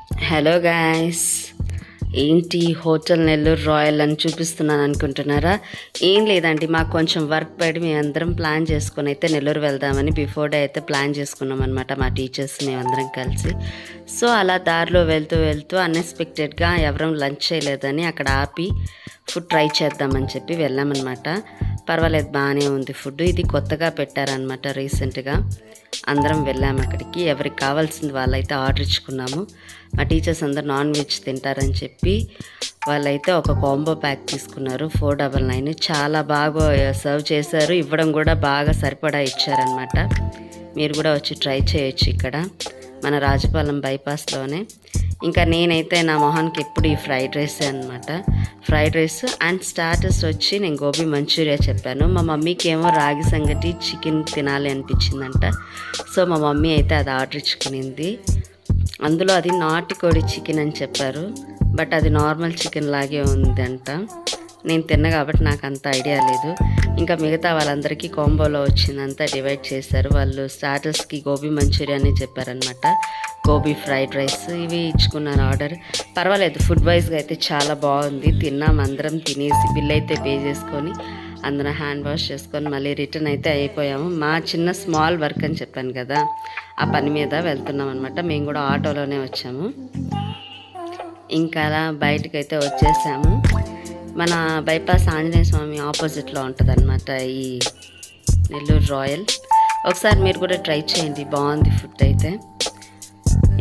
Hello guys, ఏంటి hotel Nellore royal అని చూపిస్తున్నాను అనుకుంటున్నారా? ఏం లేదండి, మాకు కొంచెం వర్క్ పడి మేము అందరం ప్లాన్ చేసుకుని అయితే నెల్లూరు వెళ్దామని బిఫోర్ డే అయితే ప్లాన్ చేసుకున్నాం అనమాట. మా టీచర్స్ మేమందరం కలిసి. సో అలా దారిలో వెళ్తూ అన్ఎక్స్పెక్టెడ్గా ఎవరం లంచ్ చేయలేదని అక్కడ ఆపి ఫుడ్ ట్రై చేద్దామని చెప్పి వెళ్ళామన్నమాట. పర్వాలేదు, బాగానే ఉంది ఫుడ్. ఇది కొత్తగా పెట్టారనమాట రీసెంట్గా. అందరం వెళ్ళాము అక్కడికి. ఎవరికి కావాల్సింది వాళ్ళైతే ఆర్డర్ ఇచ్చుకున్నాము. మా టీచర్స్ అందరు నాన్ వెజ్ తింటారని చెప్పి వాళ్ళైతే ఒక కాంబో ప్యాక్ తీసుకున్నారు. 499. చాలా బాగా సర్వ్ చేశారు. ఇవ్వడం కూడా బాగా సరిపడా ఇచ్చారనమాట. మీరు కూడా వచ్చి ట్రై చేయొచ్చు ఇక్కడ మన రాజపాలెం బైపాస్లోనే. ఇంకా నేనైతే నా మొహానికి ఎప్పుడు ఈ ఫ్రైడ్ రైసే అనమాట. ఫ్రైడ్ రైస్ అండ్ స్టార్టర్స్ వచ్చి నేను గోబీ మంచూరియా చెప్పాను. మా మమ్మీకి ఏమో రాగి సంగటి చికెన్ తినాలి అనిపించిందంట. సో మా మమ్మీ అయితే అది ఆర్డర్ ఇచ్చుకునింది. అందులో అది నాటుకోడి చికెన్ అని చెప్పారు, బట్ అది నార్మల్ చికెన్ లాగే ఉందంట. నేను తిన్నా కాబట్టి నాకు అంత ఐడియా లేదు. ఇంకా మిగతా వాళ్ళందరికీ కాంబోలో వచ్చిందంతా డివైడ్ చేశారు. వాళ్ళు స్టార్టర్స్కి గోబీ మంచూరియాని చెప్పారనమాట. గోబీ ఫ్రైడ్ రైస్ ఇవి ఇచ్చుకున్నారు ఆర్డర్. పర్వాలేదు, ఫుడ్ వైజ్గా అయితే చాలా బాగుంది. తిన్నాం అందరం. తినేసి బిల్ అయితే పే చేసుకొని అందరం హ్యాండ్ వాష్ చేసుకొని మళ్ళీ రిటర్న్ అయితే అయిపోయాము. మా చిన్న స్మాల్ వర్క్ అని చెప్పాను కదా, ఆ పని మీద వెళ్తున్నాం అనమాట. మేము కూడా ఆటోలోనే వచ్చాము. ఇంకా అలా బయటకు అయితే వచ్చేసాము. మన బైపాస్ ఆంజనేయ స్వామి ఆపోజిట్లో ఉంటుంది అనమాట ఈ నెల్లూరు రాయల్. ఒకసారి మీరు కూడా ట్రై చేయండి, బాగుంది ఫుడ్ అయితే.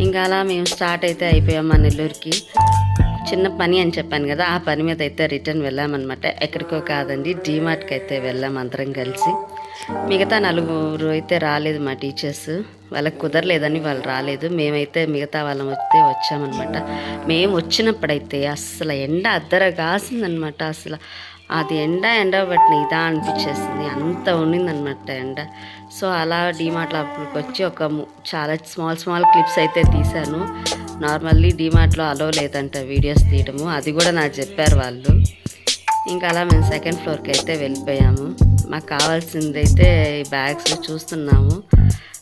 ఇంకా అలా మేము స్టార్ట్ అయితే అయిపోయాం మా నెల్లూరుకి. చిన్న పని అని చెప్పాను కదా, ఆ పని మీద అయితే రిటర్న్ వెళ్ళామన్నమాట. ఎక్కడికో కాదండి, డీమార్ట్కి అయితే వెళ్ళాం అందరం కలిసి. మిగతా నలుగురు అయితే రాలేదు మా టీచర్స్, వాళ్ళకి కుదరలేదని వాళ్ళు రాలేదు. మేమైతే మిగతా వాళ్ళం అయితే వచ్చామన్నమాట. మేము వచ్చినప్పుడైతే అసలు ఎండ అద్దర కాసిందనమాట. అసలు అది ఎండ బట్ ఇదా అనిపించేసింది, అంత ఉండిందనమాట ఎండ. సో అలా డీమార్ట్ లోపలికి వచ్చి చాలా స్మాల్ క్లిప్స్ అయితే తీశాను. నార్మల్లీ డీమార్ట్లో అలో లేదంట వీడియోస్ తీయడము, అది కూడా నాకు చెప్పారు వాళ్ళు. ఇంకా అలా మేము సెకండ్ ఫ్లోర్కి అయితే వెళ్ళిపోయాము. మాకు కావాల్సింది అయితే ఈ బ్యాగ్స్ చూస్తున్నాము,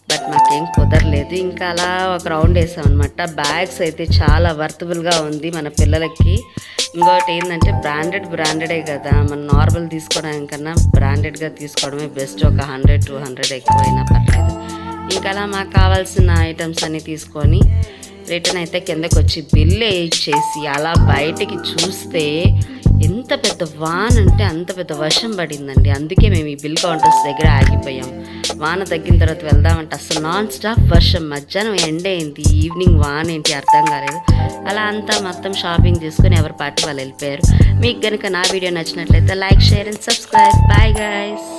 బట్ మాకేం కుదరలేదు. ఇంకా అలా ఒక రౌండ్ వేసాం అనమాట. బ్యాగ్స్ అయితే చాలా వర్తబుల్గా ఉంది మన పిల్లలకి. ఇంకోటి ఏంటంటే బ్రాండెడే కదా, మనం నార్మల్ తీసుకోవడానికన్నా బ్రాండెడ్గా తీసుకోవడమే బెస్ట్. ఒక 100-200 ఎక్కువైనా పర్లేదు. ఇంకా అలా మాకు కావాల్సిన ఐటమ్స్ అన్నీ తీసుకొని రిటర్న్ అయితే కిందకి వచ్చి బిల్ ఇచ్చేసి అలా బయటికి చూస్తే ఎంత పెద్ద వాన అంటే అంత పెద్ద వర్షం పడిందండి. అందుకే మేము ఈ బిల్ కౌంటర్స్ దగ్గర ఆగిపోయాం. వాన తగ్గిన తర్వాత వెళ్దామంటే అసలు నాన్ స్టాప్ వర్షం. మధ్యాహ్నం ఎండ ఏంటి, ఈవినింగ్ వాన ఏంటి అర్థం కాలేదు. అలా అంతా మొత్తం షాపింగ్ చేసుకుని ఎవరి పార్టీ వాళ్ళు వెళ్ళిపోయారు. మీకు కనుక నా వీడియో నచ్చినట్లయితే like, share and subscribe. Bye guys.